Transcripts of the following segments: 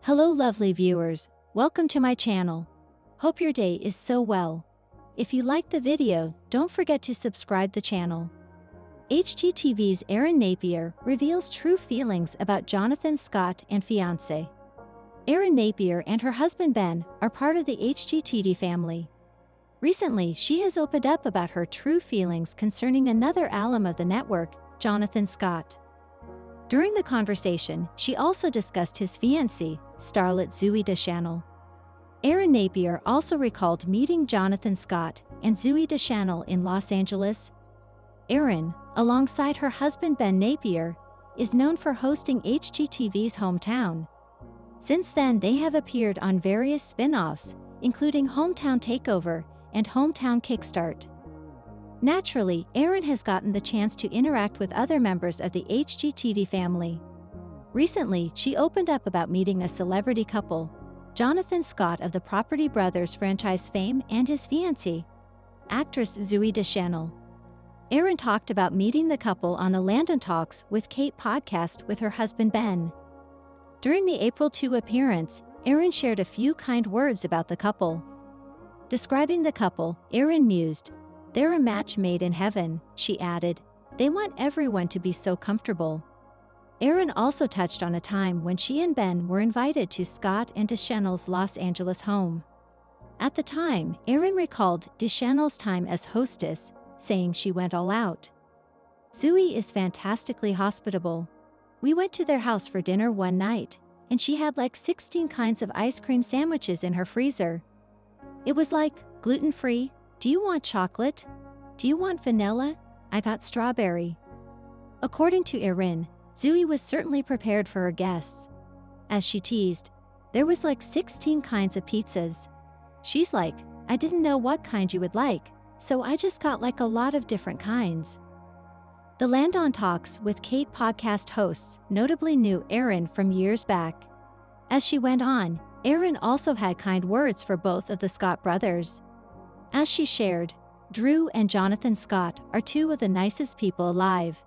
Hello lovely viewers, welcome to my channel. Hope your day is so well. If you liked the video, don't forget to subscribe the channel. HGTV's Agine Napier reveals true feelings about Jonathan Scott and fiancé. Agine Napier and her husband Ben are part of the HGTV family. Recently, she has opened up about her true feelings concerning another alum of the network, Jonathan Scott. During the conversation, she also discussed his fiancée, starlet Zooey Deschanel. Agine Napier also recalled meeting Jonathan Scott and Zooey Deschanel in Los Angeles. Agine, alongside her husband Ben Napier, is known for hosting HGTV's Hometown. Since then, they have appeared on various spin-offs, including Hometown Takeover and Hometown Kickstart. Naturally, Agine has gotten the chance to interact with other members of the HGTV family. Recently, she opened up about meeting a celebrity couple, Jonathan Scott of the Property Brothers franchise fame and his fiancée, actress Zooey Deschanel. Agine talked about meeting the couple on the Landon Talks with Kate podcast with her husband Ben. During the April 2 appearance, Agine shared a few kind words about the couple. Describing the couple, Agine mused, "They're a match made in heaven," she added. "They want everyone to be so comfortable." Agine also touched on a time when she and Ben were invited to Scott and Deschanel's Los Angeles home. At the time, Agine recalled Deschanel's time as hostess, saying she went all out. "Zooey is fantastically hospitable. We went to their house for dinner one night, and she had like 16 kinds of ice cream sandwiches in her freezer. It was like, gluten-free. Do you want chocolate? Do you want vanilla? I got strawberry." According to Agine, Zooey was certainly prepared for her guests. As she teased, "There was like 16 kinds of pizzas." She's like, "I didn't know what kind you would like, so I just got like a lot of different kinds." The Landon Talks with Kate podcast hosts notably knew Agine from years back. As she went on, Agine also had kind words for both of the Scott brothers. As she shared, "Drew and Jonathan Scott are two of the nicest people alive.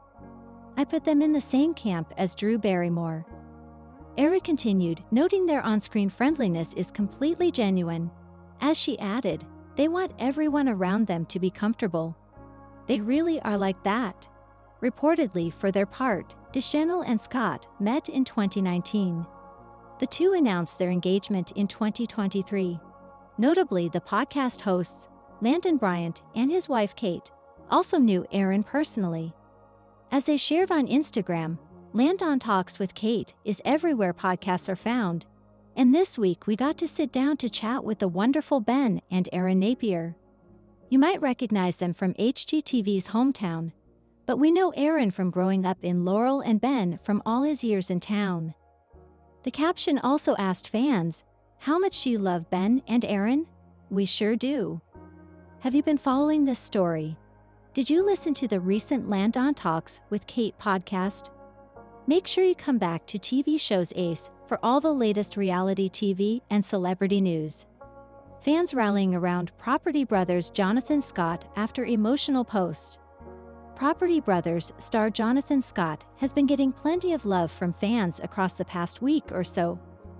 I put them in the same camp as Drew Barrymore." Agine continued, noting their on-screen friendliness is completely genuine. As she added, "They want everyone around them to be comfortable. They really are like that." Reportedly, for their part, Deschanel and Scott met in 2019. The two announced their engagement in 2023. Notably, the podcast hosts, Landon Bryant and his wife Kate, also knew Agine personally. As they shared on Instagram, Landon Talks with Kate is everywhere podcasts are found, and this week we got to sit down to chat with the wonderful Ben and Agine Napier. You might recognize them from HGTV's Hometown, but we know Agine from growing up in Laurel and Ben from all his years in town. The caption also asked fans, "How much do you love Ben and Agine?" We sure do. Have you been following this story? Did you listen to the recent Landon Talks with Kate podcast? Make sure you come back to TV Shows Ace for all the latest reality TV and celebrity news. Fans rallying around Property Brothers Jonathan Scott after emotional post. Property Brothers star Jonathan Scott has been getting plenty of love from fans across the past week or so,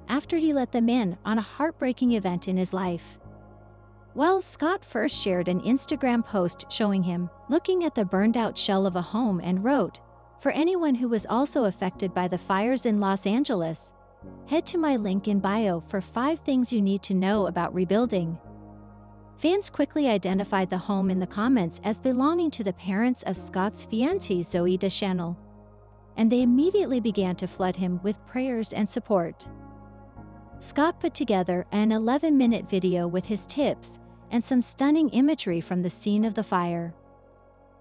after he let them in on a heartbreaking event in his life. Well, Scott first shared an Instagram post showing him looking at the burned-out shell of a home and wrote, "For anyone who was also affected by the fires in Los Angeles, head to my link in bio for 5 things you need to know about rebuilding." Fans quickly identified the home in the comments as belonging to the parents of Scott's fiancée Zooey Deschanel, and they immediately began to flood him with prayers and support. Scott put together an 11-minute video with his tips and some stunning imagery from the scene of the fire.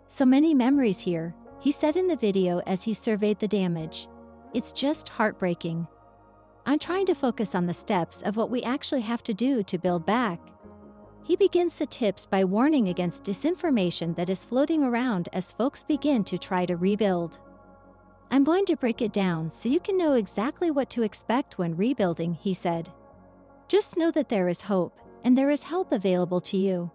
"So many memories here," he said in the video as he surveyed the damage. "It's just heartbreaking. I'm trying to focus on the steps of what we actually have to do to build back." He begins the tips by warning against disinformation that is floating around as folks begin to try to rebuild. "I'm going to break it down so you can know exactly what to expect when rebuilding," he said. "Just know that there is hope, and there is help available to you."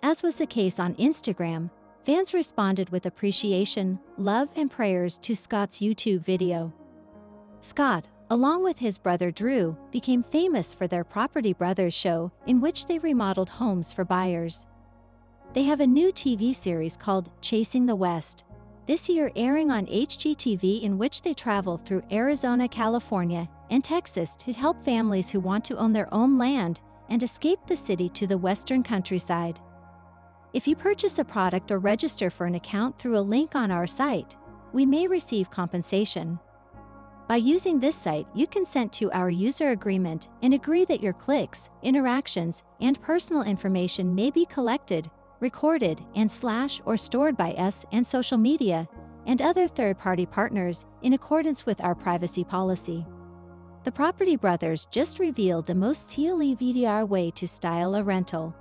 As was the case on Instagram, fans responded with appreciation, love, and prayers to Scott's YouTube video. Scott, along with his brother Drew, became famous for their Property Brothers show, in which they remodeled homes for buyers. They have a new TV series called Chasing the West, this year airing on HGTV, in which they travel through Arizona, California, and Texas to help families who want to own their own land and escape the city to the western countryside. If you purchase a product or register for an account through a link on our site, we may receive compensation. By using this site, you consent to our user agreement and agree that your clicks, interactions, and personal information may be collected, recorded, and or stored by us and social media and other third-party partners in accordance with our privacy policy. The Property Brothers just revealed the most CLEVDR way to style a rental.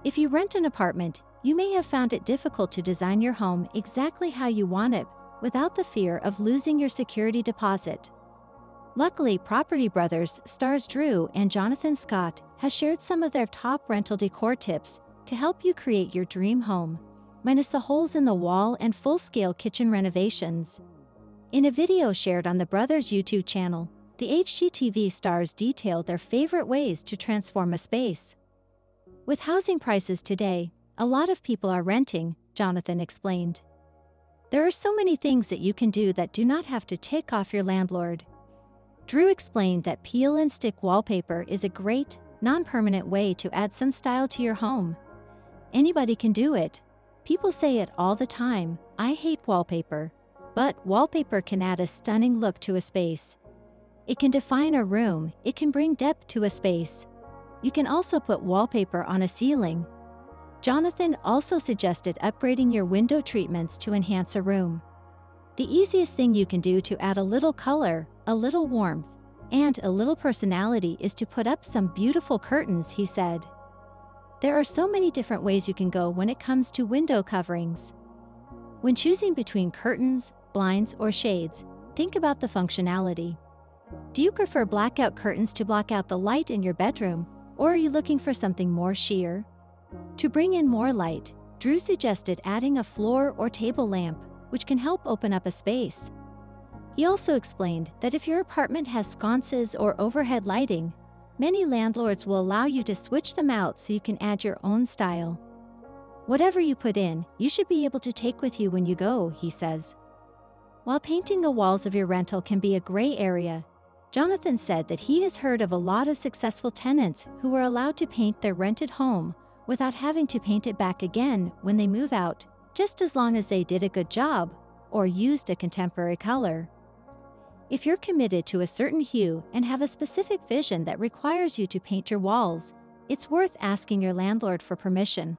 If you rent an apartment, you may have found it difficult to design your home exactly how you want it, without the fear of losing your security deposit. Luckily, Property Brothers stars Drew and Jonathan Scott has shared some of their top rental decor tips to help you create your dream home, minus the holes in the wall and full-scale kitchen renovations. In a video shared on the brothers' YouTube channel, the HGTV stars detailed their favorite ways to transform a space. With housing prices today, a lot of people are renting, Jonathan explained. There are so many things that you can do that do not have to tick off your landlord. Drew explained that peel and stick wallpaper is a great, non-permanent way to add some style to your home. Anybody can do it. People say it all the time, I hate wallpaper. But wallpaper can add a stunning look to a space. It can define a room, it can bring depth to a space. You can also put wallpaper on a ceiling. Jonathan also suggested upgrading your window treatments to enhance a room. The easiest thing you can do to add a little color, a little warmth, and a little personality is to put up some beautiful curtains, he said. There are so many different ways you can go when it comes to window coverings. When choosing between curtains, blinds, or shades, think about the functionality. Do you prefer blackout curtains to block out the light in your bedroom, or are you looking for something more sheer? To bring in more light, Drew suggested adding a floor or table lamp, which can help open up a space. He also explained that if your apartment has sconces or overhead lighting, many landlords will allow you to switch them out so you can add your own style. Whatever you put in, you should be able to take with you when you go, he says. While painting the walls of your rental can be a gray area, Jonathan said that he has heard of a lot of successful tenants who were allowed to paint their rented home without having to paint it back again when they move out, just as long as they did a good job or used a contemporary color. If you're committed to a certain hue and have a specific vision that requires you to paint your walls, it's worth asking your landlord for permission.